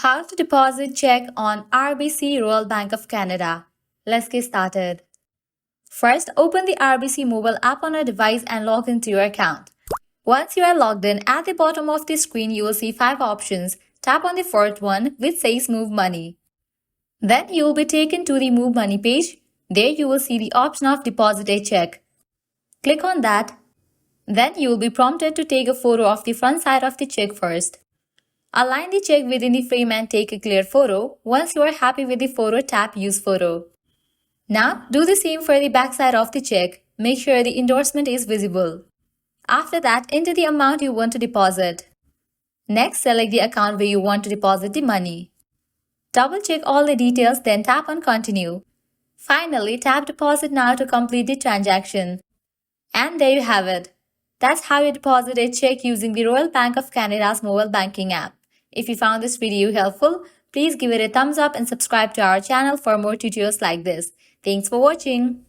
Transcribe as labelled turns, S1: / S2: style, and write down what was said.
S1: How to deposit check on RBC Royal Bank of Canada. Let's get started. First, open the RBC mobile app on your device and log into your account. Once you are logged in, at the bottom of the screen you will see 5 options. Tap on the fourth one which says Move Money. Then you will be taken to the Move Money page. There you will see the option of Deposit a Check. Click on that. Then you will be prompted to take a photo of the front side of the check first. Align the check within the frame and take a clear photo. Once you are happy with the photo, tap Use Photo. Now, do the same for the back side of the check. Make sure the endorsement is visible. After that, enter the amount you want to deposit. Next, select the account where you want to deposit the money. Double check all the details, then tap on Continue. Finally, tap Deposit Now to complete the transaction. And there you have it. That's how you deposit a check using the Royal Bank of Canada's mobile banking app. If you found this video helpful, please give it a thumbs up and subscribe to our channel for more tutorials like this. Thanks for watching.